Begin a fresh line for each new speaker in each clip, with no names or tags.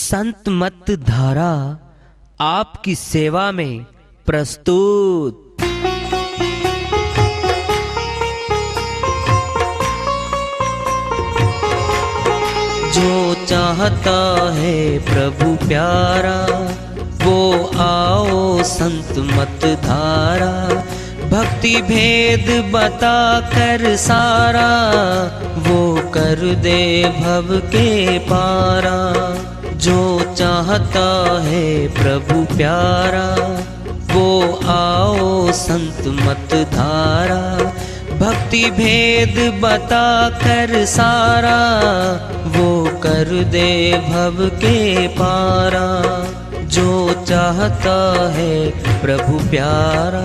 संत मत धारा आपकी सेवा में प्रस्तुत। जो चाहता है प्रभु प्यारा वो आओ संत मत धारा। भक्ति भेद बता कर सारा वो कर दे भव के पारा। जो चाहता है प्रभु प्यारा वो आओ संत मत धारा। भक्ति भेद बता कर सारा वो कर दे भव के पारा। जो चाहता है प्रभु प्यारा।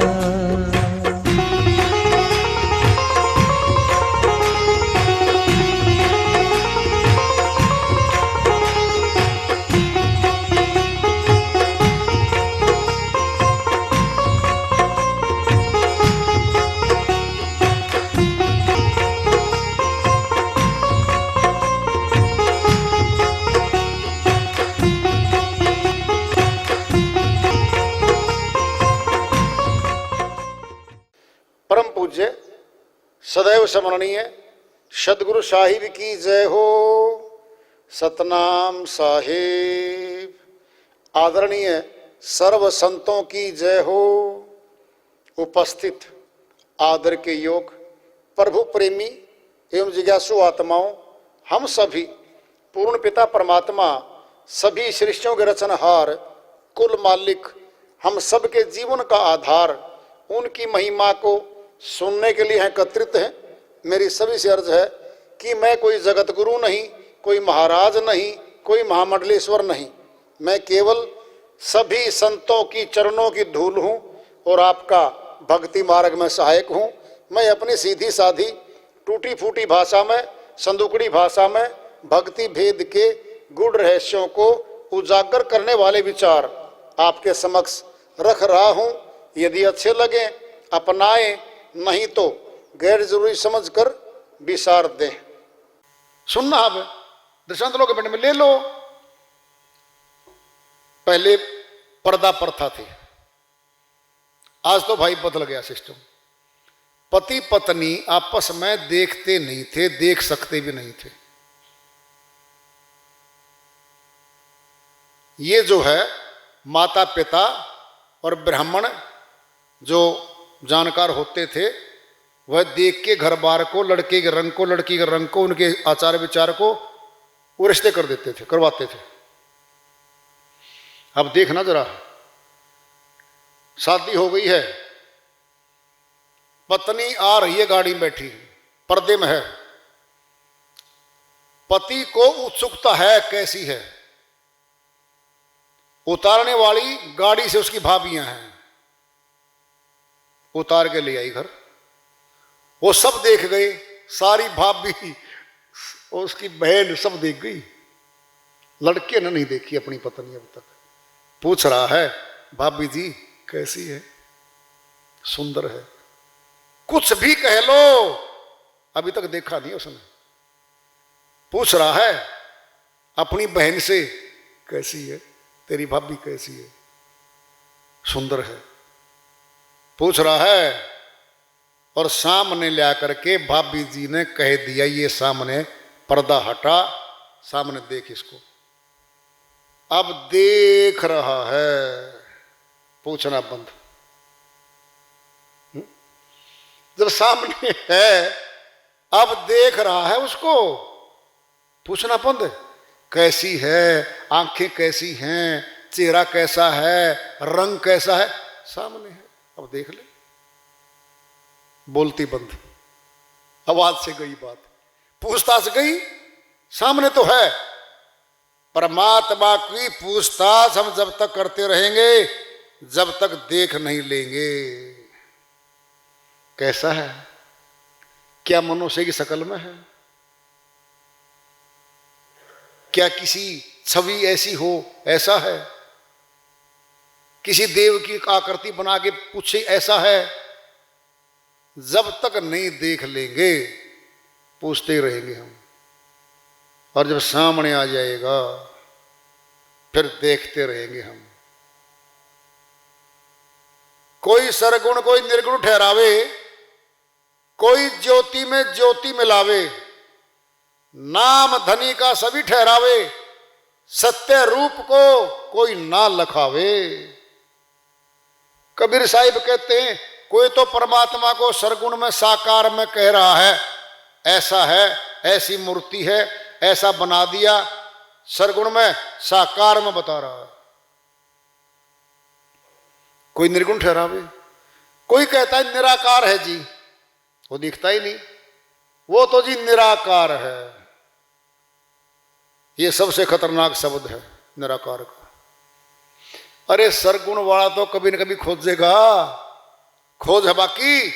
परम पूज्य सदैव स्मरणीय सदगुरु साहिब की जय हो। सतनाम साहिब। आदरणीय सर्व संतों की जय हो। उपस्थित आदर के योग प्रभु प्रेमी एवं जिज्ञासु आत्माओं, हम सभी पूर्ण पिता परमात्मा सभी सृष्टियों के रचनहार कुल मालिक हम सब के जीवन का आधार उनकी महिमा को सुनने के लिए एकत्रित हैं। मेरी सभी से अर्ज है कि मैं कोई जगत गुरु नहीं, कोई महाराज नहीं, कोई महामंडलेश्वर नहीं। मैं केवल सभी संतों की चरणों की धूल हूँ और आपका भक्ति मार्ग में सहायक हूँ। मैं अपनी सीधी साधी टूटी फूटी भाषा में, संदुकड़ी भाषा में भक्ति भेद के गूढ़ रहस्यों को उजागर करने वाले विचार आपके समक्ष रख रहा हूँ। यदि अच्छे लगे अपनाएं, नहीं तो गैर जरूरी समझकर विसार दें। सुनना अब दृष्टांत लोग मिनट में ले लो। पहले पर्दा प्रथा थी, आज तो भाई बदल गया सिस्टम। पति पत्नी आपस में देखते नहीं थे, देख सकते भी नहीं थे। ये जो है माता पिता और ब्राह्मण जो जानकार होते थे वह देख के घर बार को, लड़के के रंग को, लड़की के रंग को, उनके आचार विचार को वो रिश्ते कर देते थे, करवाते थे। अब देखना जरा, शादी हो गई है, पत्नी आ रही है गाड़ी में बैठी, पर्दे में है। पति को उत्सुकता है कैसी है, उतारने वाली गाड़ी से उसकी भाभियां हैं, उतार के ले आई घर। वो सब देख गए, सारी भाभी और उसकी बहन सब देख गई। लड़के ने नहीं देखी अपनी पत्नी अब तक। पूछ रहा है भाभी जी कैसी है, सुंदर है, कुछ भी कह लो, अभी तक देखा नहीं उसने। पूछ रहा है अपनी बहन से कैसी है, तेरी भाभी कैसी है, सुंदर है। पूछ रहा है और सामने ला करके भाभी जी ने कह दिया, ये सामने पर्दा हटा, सामने देख इसको। अब देख रहा है, पूछना बंद। जब सामने है अब देख रहा है उसको, पूछना बंद। कैसी है, आंखें कैसी हैं, चेहरा कैसा है, रंग कैसा है, सामने है, अब देख ले। बोलती बंद, आवाज से गई बात, पूछताछ गई, सामने तो है। परमात्मा की पूछताछ हम जब तक करते रहेंगे जब तक देख नहीं लेंगे। कैसा है, क्या मनुष्य की शक्ल में है, क्या किसी छवि ऐसी हो, ऐसा है, किसी देव की आकृति बना के पूछे ऐसा है। जब तक नहीं देख लेंगे पूछते ही रहेंगे हम। और जब सामने आ जाएगा फिर देखते रहेंगे हम। कोई सरगुण कोई निर्गुण ठहरावे, कोई ज्योति में ज्योति मिलावे, नाम धनी का सभी ठहरावे, सत्य रूप को कोई ना लखावे। कबीर साहिब कहते हैं कोई तो परमात्मा को सरगुण में साकार में कह रहा है, ऐसा है, ऐसी मूर्ति है, ऐसा बना दिया, सरगुण में साकार में बता रहा है। कोई निर्गुण ठहरावे, कोई कहता है निराकार है जी, वो दिखता ही नहीं, वो तो जी निराकार है। ये सबसे खतरनाक शब्द है निराकार का। अरे सरगुण वाला तो कभी न कभी खोजेगा, खोज है, बाकी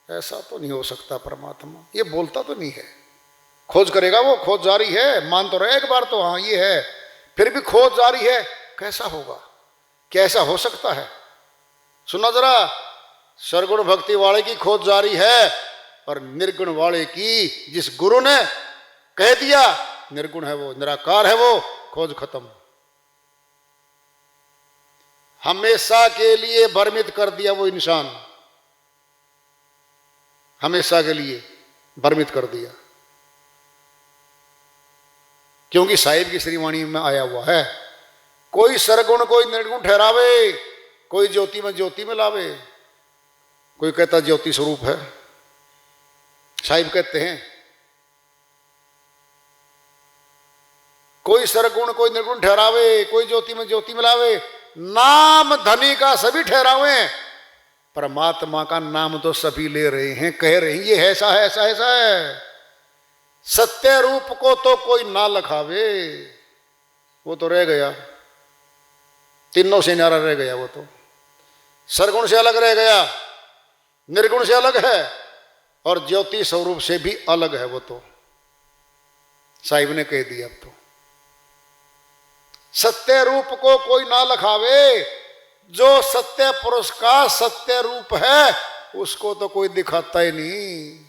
ऐसा तो नहीं हो सकता परमात्मा, ये बोलता तो नहीं है। खोज करेगा वो, खोज जारी है, मान तो रहे एक बार तो हाँ ये है, फिर भी खोज जारी है। कैसा होगा, कैसा हो सकता है? सुना जरा, सरगुण भक्ति वाले की खोज जारी है और निर्गुण वाले की जिस गुरु ने कह दिया निर्गुण है वो, निराकार है वो, खोज खत्म। हमेशा के लिए भ्रमित कर दिया वो इंसान, हमेशा के लिए भ्रमित कर दिया। क्योंकि साहिब की श्रीवाणी में आया हुआ है, कोई सरगुण कोई निर्गुण ठहरावे, कोई ज्योति में ज्योति में लावे। कोई कहता ज्योति स्वरूप है, साहिब कहते हैं कोई सरगुण कोई निर्गुण ठहरावे, कोई ज्योति में ज्योति में लावे, नाम धनी का सभी ठहरावे। परमात्मा का नाम तो सभी ले रहे हैं, कह रहे हैं ये ऐसा है, ऐसा ऐसा है। सत्य रूप को तो कोई ना लखावे, वो तो रह गया, तीनों से न्यारा रह गया। वो तो सरगुण से अलग रह गया, निर्गुण से अलग है और ज्योति स्वरूप से भी अलग है। वो तो साहिब ने कह दिया। अब तो सत्य रूप को कोई ना लखावे, जो सत्य पुरुष का सत्य रूप है उसको तो कोई दिखाता ही नहीं,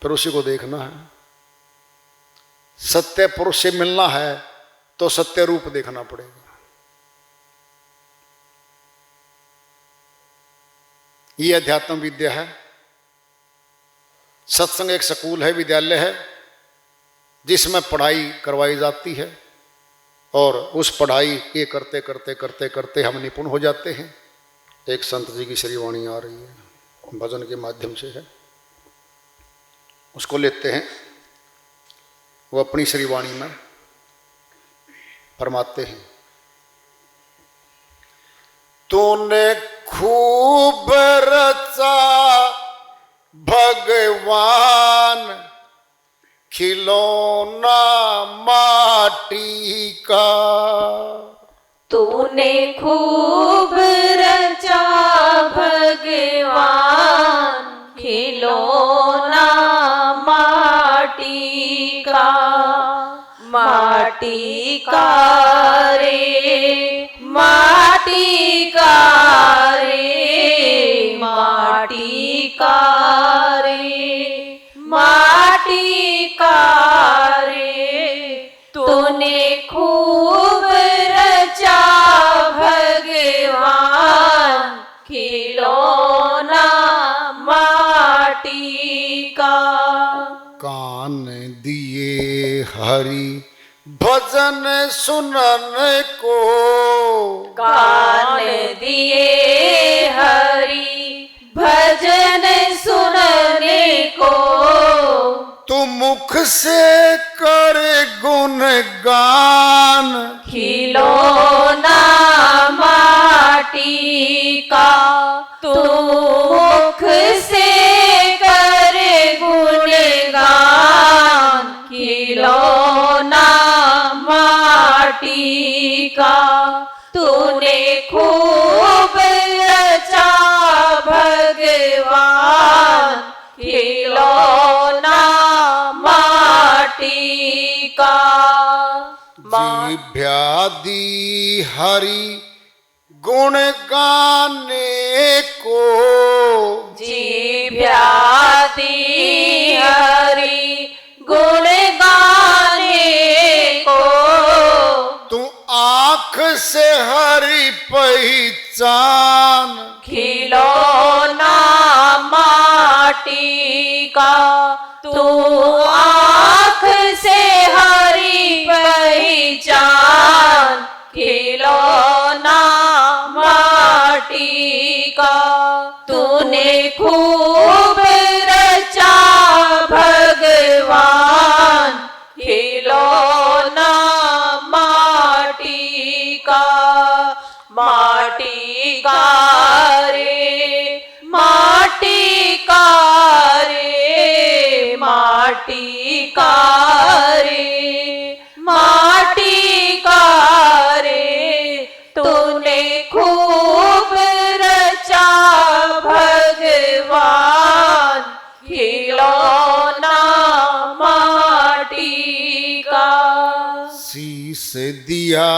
फिर उसी को देखना है। सत्य पुरुष से मिलना है तो सत्य रूप देखना पड़ेगा। ये अध्यात्म विद्या है। सत्संग एक स्कूल है, विद्यालय है, जिसमें पढ़ाई करवाई जाती है और उस पढ़ाई के करते करते करते करते हम निपुण हो जाते हैं। एक संत जी की श्रीवाणी आ रही है, भजन के माध्यम से है, उसको लेते हैं। वो अपनी श्रीवाणी में फरमाते हैं, तूने खूब रचा भगवान खिलौना माटी का,
तूने खूब रचा भगवान खिलौना माटी का, माटी का रे, माटी का रे, माटी का रे, माटी का रे, तूने खूब रचा भगवान खिलौना माटी का।
कान दिए हरि भजन सुनने को,
कान दिए हरि भजन सुनने को,
तू मुख से कर गुणगान
खिलौना माटी का, तू मुख से कर गुणगान खिलौना माटी का, तूने खूब रचा भगवान खिलौना माटी का।
जिभ्यादि हरि गुण गाने को,
जिभ्यादि हरि माटी का तू आँख से हरी पहचान खिलौना माटी का तूने खूब रचा भगवान खिलौना माटी का माटी का रे माटी का रे माटी का रे माटी का रे तूने खूब रचा भगवान खिलौना माटी का
शीस दिया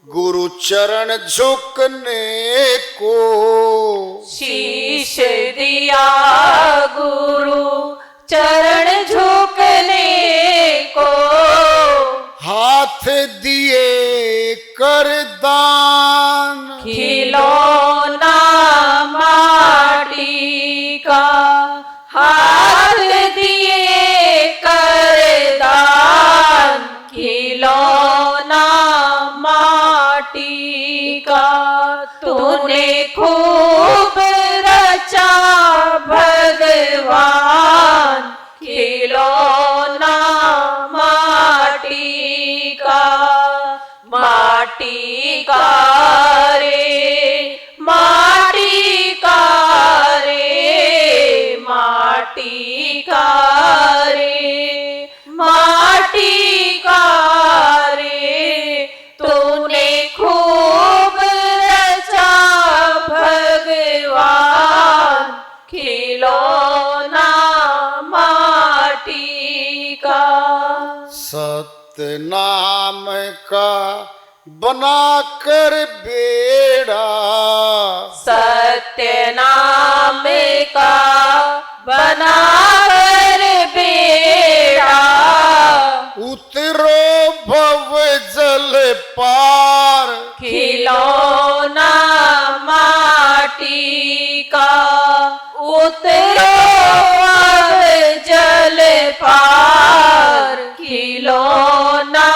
गुरु चरण झुकने को
शीश दिया गुरु चरण झुकने को
हाथ दिए कर दान
खिलौना माटी का हाथ दिए कर दान खिलौना माटी का तूने खूब रचा भगवान खिलौना माटी का माटी का रे माटी का रे माटी का रे माटी का रे तूने खूब रचा भगवान खिलौना माटी का
सत्य नाम का बना कर बेड़ा
सत्य नाम का बना कर बेड़ा
उतरो भव जल पार
खिलौना माटी का उतरो अब जल पार खिलौना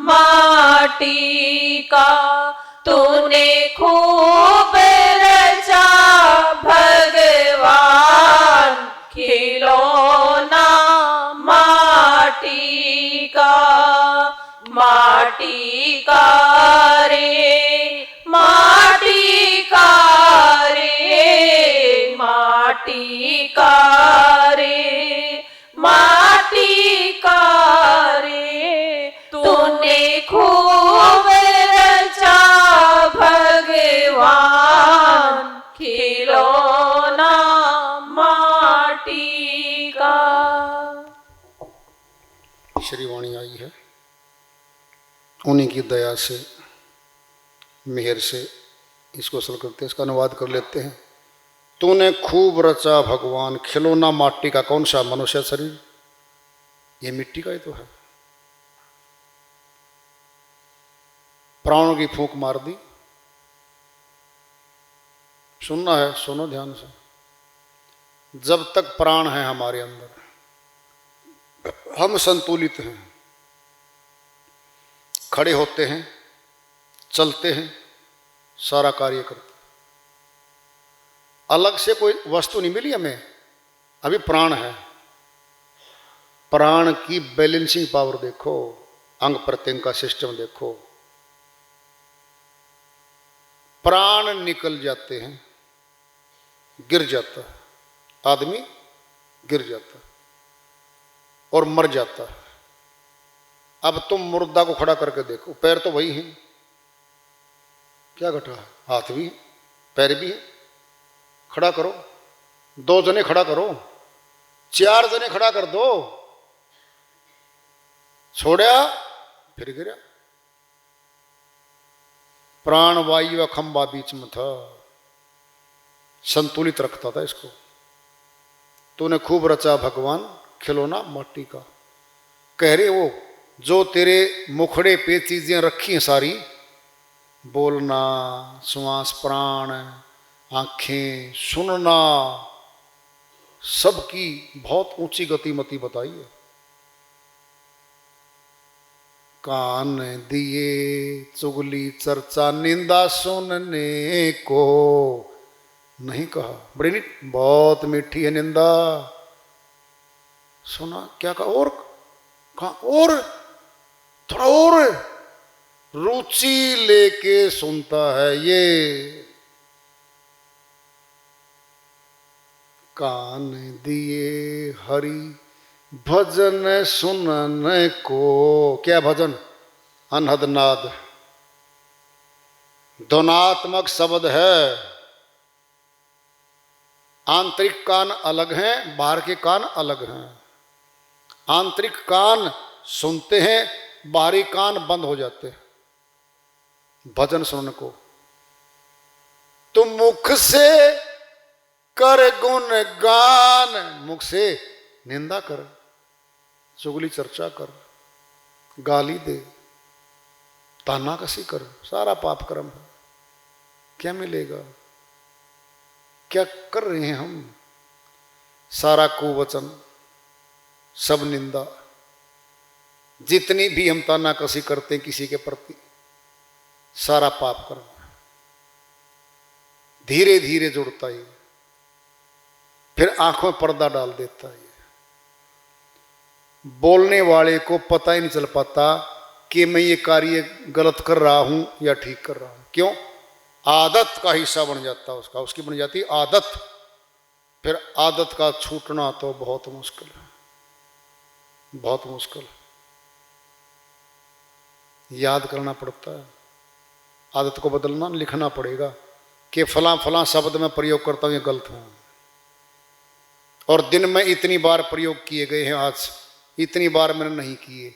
माटी का तूने खूब रचा भगवान खिलौना माटी का माटी का रे माटी का रे माटी का रे माटी का रे तूने खूब रचा भगवान खिलौना माटी का
श्री वाणी आई है, उन्हीं की दया से मेहर से इसको असल करते हैं, इसका अनुवाद कर लेते हैं। तूने खूब रचा भगवान खिलौना माटी का। कौन सा? मनुष्य शरीर, ये मिट्टी का ही तो है। प्राणों की फूंक मार दी। सुनना है, सुनो ध्यान से। जब तक प्राण है हमारे अंदर, हम संतुलित हैं, खड़े होते हैं, चलते हैं, सारा कार्य करते हैं। अलग से कोई वस्तु नहीं मिली हमें, अभी प्राण है। प्राण की बैलेंसिंग पावर देखो, अंग प्रत्यंग का सिस्टम देखो। प्राण निकल जाते हैं, गिर जाता है आदमी, गिर जाता है और मर जाता है। अब तुम मुर्दा को खड़ा करके देखो, पैर तो वही हैं, क्या घटा है? हाथ भी है, पैर भी है। खड़ा करो, 2 जने खड़ा करो, 4 जने खड़ा कर दो, छोड़ा फिर गिरा। प्राण वायु का खंबा बीच में था, संतुलित रखता था इसको। तूने खूब रचा भगवान खिलौना माटी का। कह रहे वो जो तेरे मुखड़े पे चीजें रखी हैं सारी, बोलना, श्वास, प्राण, आंखें, सुनना, सबकी बहुत ऊंची गतिमति बताई है। कान दिए चुगली चर्चा निंदा सुनने को, नहीं कहा बड़ी बहुत मीठी है निंदा, सुना क्या कहा, और कहा और थोड़ा और रुचि लेके सुनता है ये। कान दिए हरि भजन सुनने को, क्या भजन, अनहद नाद, ध्वनात्मक शब्द है। आंतरिक कान अलग हैं, बाहर के कान अलग हैं। आंतरिक कान सुनते हैं, बाहरी कान बंद हो जाते हैं भजन सुनने को। तुम मुख से कर गुण गान, मुख से निंदा कर, चुगली चर्चा कर, गाली दे, ताना कसी कर, सारा पाप कर्म है। क्या मिलेगा, क्या कर रहे हैं हम, सारा कुवचन, सब निंदा, जितनी भी हम ताना कसी करते हैं किसी के प्रति, सारा पाप कर्म धीरे धीरे जुड़ता है, फिर आंखों में पर्दा डाल देता है। बोलने वाले को पता ही नहीं चल पाता कि मैं ये कार्य गलत कर रहा हूं या ठीक कर रहा हूं। क्यों? आदत का हिस्सा बन जाता है उसका, उसकी बन जाती आदत। फिर आदत का छूटना तो बहुत मुश्किल है, बहुत मुश्किल। याद करना पड़ता है, आदत को बदलना, लिखना पड़ेगा कि फलां फलां शब्द में प्रयोग करता हूं, ये गलत है। और दिन में इतनी बार प्रयोग किए गए हैं, आज इतनी बार मैंने नहीं किए,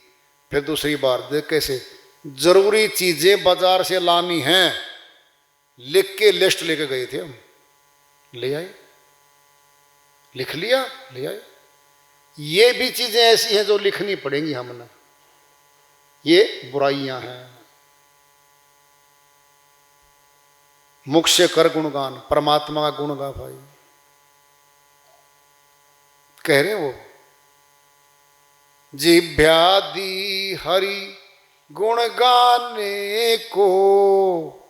फिर दूसरी बार देख कैसे। जरूरी चीजें बाजार से लानी हैं, लिख के लिस्ट लेके गए थे हम, ले आए, लिख लिया, ले आए। ये भी चीजें ऐसी हैं जो लिखनी पड़ेंगी हमने, ये बुराइयां हैं। मुख से कर गुणगान, परमात्मा का गुण गा भाई, कह रहे वो। जिभ्या दी हरि गुण गाने को,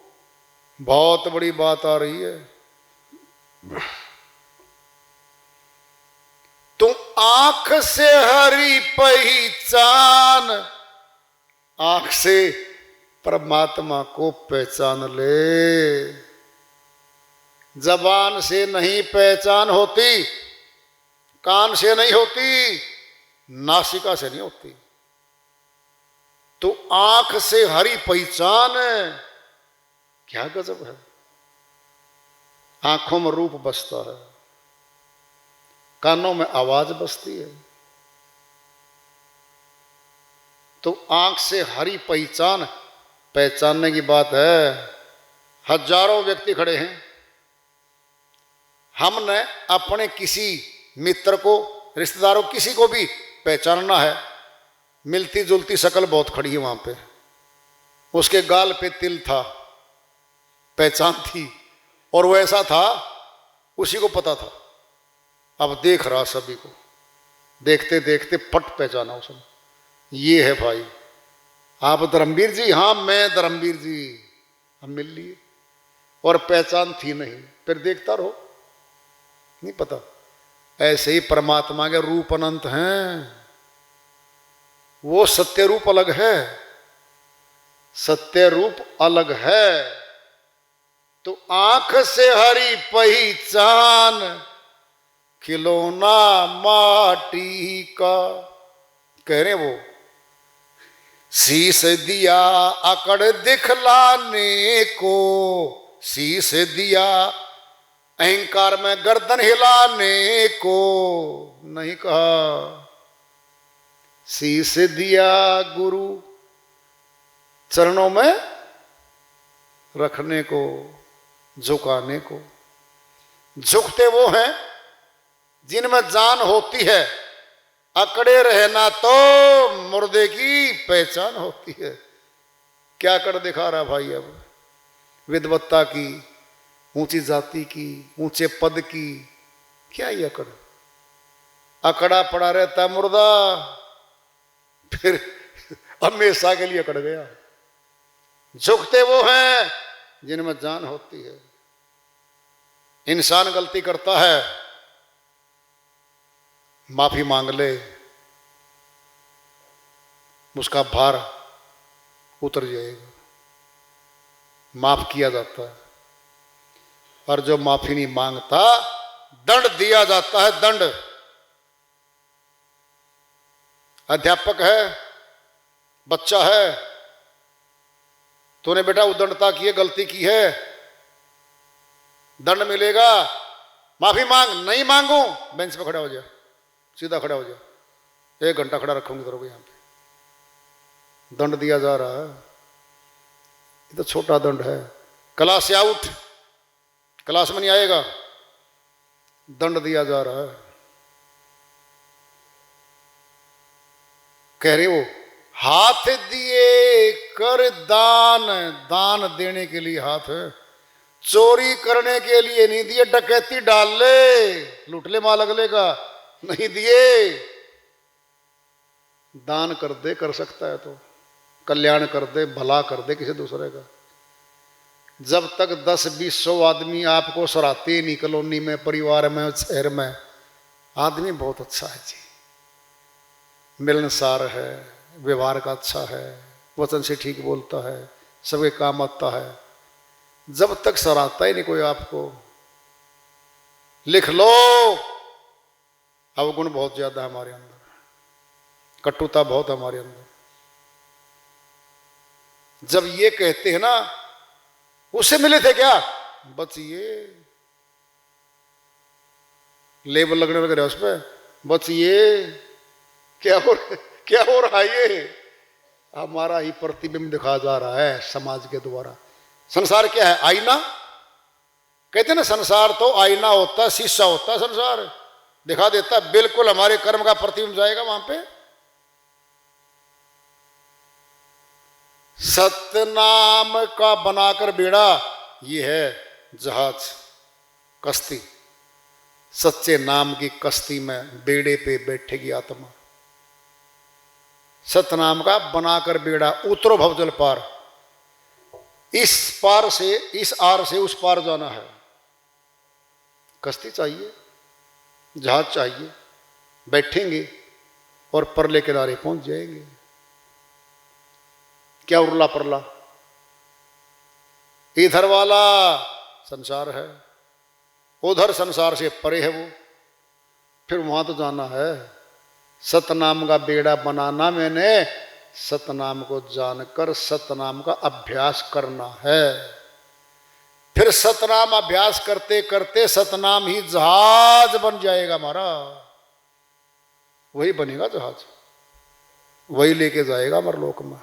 बहुत बड़ी बात आ रही है। तुम आंख से हरि पहचान, आंख से परमात्मा को पहचान ले। जबान से नहीं पहचान होती, कान से नहीं होती, नासिका से नहीं होती। तो आंख से हरि पहचान है, क्या गजब है। आंखों में रूप बसता है, कानों में आवाज बसती है। तो आंख से हरि पहचान, पहचानने की बात है। हजारों व्यक्ति खड़े हैं, हमने अपने किसी मित्र को, रिश्तेदारों, किसी को भी पहचानना है, मिलती जुलती शक्ल बहुत खड़ी है वहां पे, उसके गाल पे तिल था, पहचान थी, और वो ऐसा था, उसी को पता था। अब देख रहा सभी को, देखते देखते पट पहचाना उसने, ये है भाई, आप धर्मवीर जी? हाँ मैं धर्मवीर जी। हम मिल लिए, और पहचान थी नहीं, फिर देखता रहो, नहीं पता। ऐसे ही परमात्मा के रूप अनंत हैं, वो सत्य रूप अलग है, सत्य रूप अलग है। तो आंख से हरि पहचान, खिलौना माटी का, कह रहे वो। शीश दिया अकड़ दिखलाने को, शीश दिया अहंकार में गर्दन हिलाने को, नहीं कहा। शीश दिया गुरु चरणों में रखने को, झुकाने को। झुकते वो हैं जिनमें जान होती है, अकड़े रहना तो मुर्दे की पहचान होती है। क्या कर दिखा रहा भाई अब? विद्वत्ता की, ऊंची जाति की, ऊंचे पद की, क्या ये अकड़? अकड़ा पड़ा रहता मुर्दा, फिर हमेशा के लिए अकड़ गया। झुकते वो हैं जिनमें जान होती है। इंसान गलती करता है, माफी मांग ले, उसका भार उतर जाएगा, माफ किया जाता है। और जो माफी नहीं मांगता दंड दिया जाता है, दंड। अध्यापक है, बच्चा है, तूने बेटा उद्दंडता की है, गलती की है, दंड मिलेगा, माफी मांग। नहीं मांगू, बेंच पे खड़ा हो जा, सीधा खड़ा हो जा, 1 घंटा खड़ा रखूंगी तेरे को यहां पे। दंड दिया जा रहा है, ये तो छोटा दंड है। क्लास से आउट, क्लास में नहीं आएगा, दंड दिया जा रहा है। कह रहे हो हाथ दिए कर दान, दान देने के लिए हाथ है, चोरी करने के लिए नहीं दिए। डकैती डाल ले, लूट ले माल अगले का, नहीं दिए। दान कर दे, कर सकता है तो कल्याण कर दे, भला कर दे किसी दूसरे का। जब तक 10-20-100 आदमी आपको सराहते नहीं, कॉलोनी में, परिवार में, शहर में, आदमी बहुत अच्छा है जी, मिलनसार है, व्यवहार का अच्छा है, वचन से ठीक बोलता है, सबके काम आता है, जब तक सराहता ही नहीं कोई आपको, लिख लो अवगुण बहुत ज्यादा है हमारे अंदर, कटुता बहुत है हमारे अंदर। जब ये कहते हैं ना, उससे मिले थे क्या, बचिए, लेबल लगने लग रहा है उस पर, बचिए, क्या हो रहा है, ये हमारा ही प्रतिबिंब दिखा जा रहा है समाज के द्वारा। संसार क्या है, आईना। कहते हैं ना संसार तो आईना होता है, शीशा होता है, संसार दिखा देता है, बिल्कुल हमारे कर्म का प्रतिबिंब जाएगा वहां पे। सतनाम का बनाकर बेड़ा, ये है जहाज, कश्ती। सच्चे नाम की कश्ती में बेड़े पे बैठेगी आत्मा। सतनाम का बनाकर बेड़ा, उतरो भवजल पार। इस पार से, इस आर से उस पार जाना है। कश्ती चाहिए, जहाज चाहिए, बैठेंगे और परले किनारे पहुंच जाएंगे। क्या उरला परला, इधर वाला संसार है, उधर संसार से परे है वो, फिर वहां तो जाना है। सतनाम का बेड़ा बनाना, मैंने सतनाम को जानकर सतनाम का अभ्यास करना है। फिर सतनाम अभ्यास करते करते सतनाम ही जहाज बन जाएगा हमारा, वही बनेगा जहाज, वही लेके जाएगा हमारे लोक में।